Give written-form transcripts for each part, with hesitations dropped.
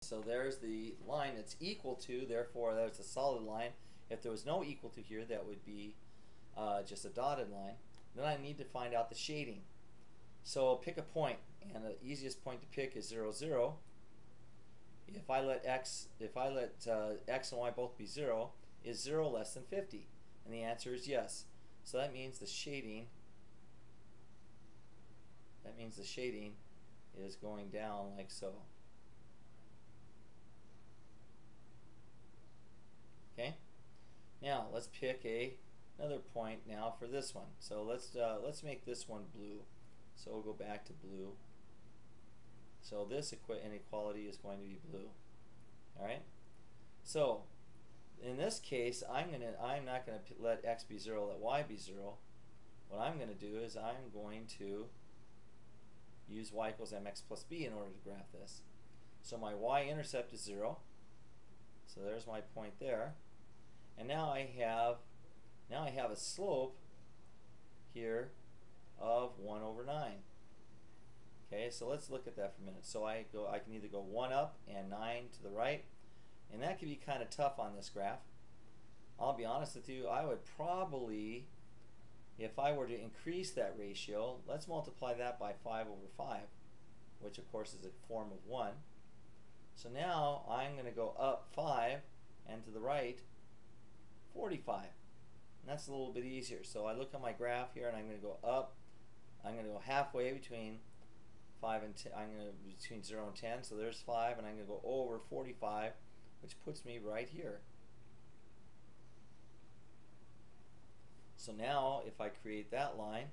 So there's the line that's equal to, therefore there's a solid line. If there was no equal to here, that would be just a dotted line. Then I need to find out the shading. So pick a point, and the easiest point to pick is 0, 0. If I let x and y both be 0, is 0 less than 50? And the answer is yes. So that means the shading is going down like so. Okay? Now let's pick another point now for this one. So let's make this one blue. So we'll go back to blue. So this inequality is going to be blue. All right. So in this case, I'm not going to let x be 0, let y be 0. What I'm going to do is I'm going to use y equals mx plus b in order to graph this. So my y-intercept is 0. So there's my point there. And now I have a slope here of 1 over 9. Okay, so let's look at that for a minute. So I can either go 1 up and 9 to the right, and that can be kind of tough on this graph. I'll be honest with you, I would probably, if I were to increase that ratio, let's multiply that by 5 over 5, which of course is a form of 1. So now I'm going to go up 5 and to the right 45. And that's a little bit easier. So I look at my graph here and I'm going to go up. I'm going to go halfway between 5 and 10. I'm going to between 0 and 10. So there's 5, and I'm going to go over 45, which puts me right here. So now if I create that line,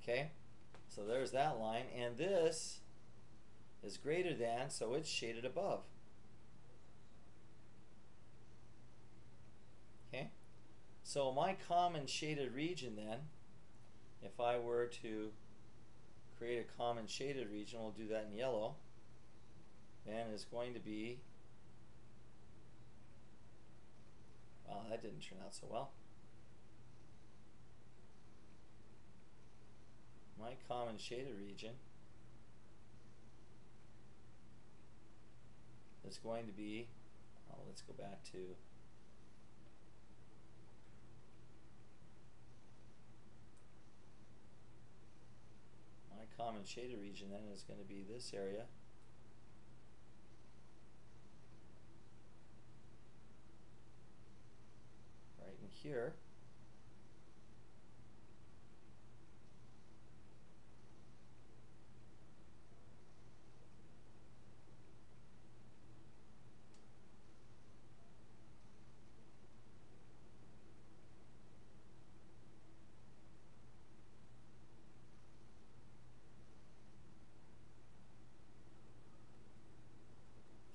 okay, so there's that line, and this is greater than, so it's shaded above. Okay, so my common shaded region then, if I were to create a common shaded region, we'll do that in yellow, then is going to be, well, that didn't turn out so well. My common shaded region is going to be, let's go back to my common shaded region then is going to be this area. Right in here.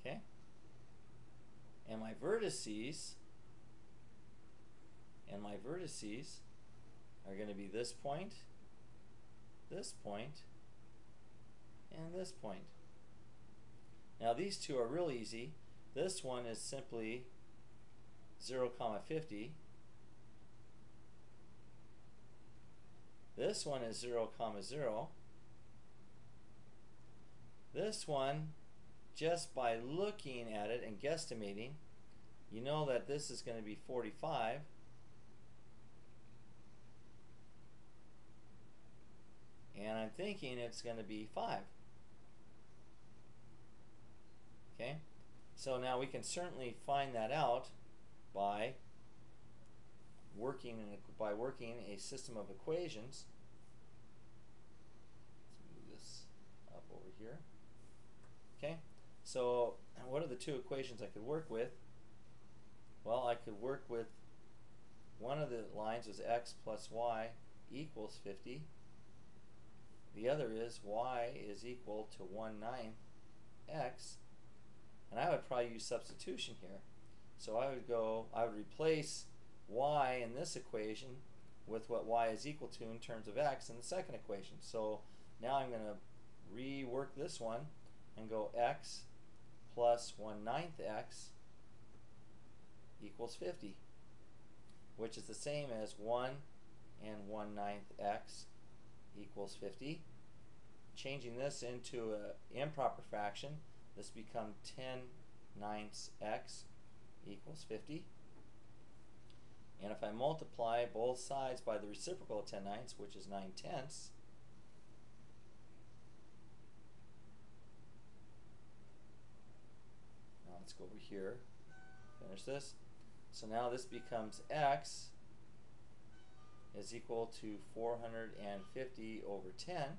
Okay, and my vertices are going to be this point, and this point. Now these two are real easy. This one is simply 0, 50. This one is 0, 0. This one, just by looking at it and guesstimating, you know that this is going to be 45. And I'm thinking it's going to be 5. Okay? So now we can certainly find that out by working a system of equations. Let's move this up over here. Okay? So what are the two equations I could work with? Well, I could work with, one of the lines is x plus y equals 50. The other is y is equal to 1/9 x. And I would probably use substitution here. So I would replace y in this equation with what y is equal to in terms of x in the second equation. So now I'm going to rework this one and go x plus 1/9 x equals 50, which is the same as 1 and 1/9 x equals 50. Changing this into an improper fraction, this becomes 10/9 x equals 50. And if I multiply both sides by the reciprocal of 10/9, which is 9/10, now let's go over here, finish this. So now this becomes x is equal to 450 over 10.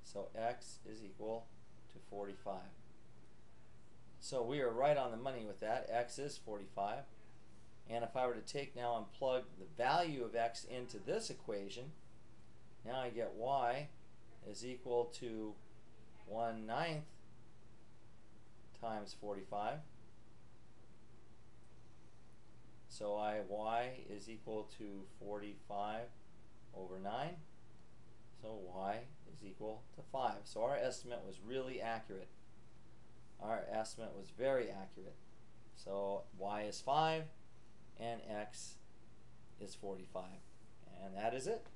So x is equal to 45. So we are right on the money with that. X is 45. And if I were to take now and plug the value of x into this equation, now I get y is equal to 1/9 times 45. So y is equal to 45 over 9. So y is equal to 5. So our estimate was really accurate. Our estimate was very accurate. So y is 5 and x is 45. And that is it.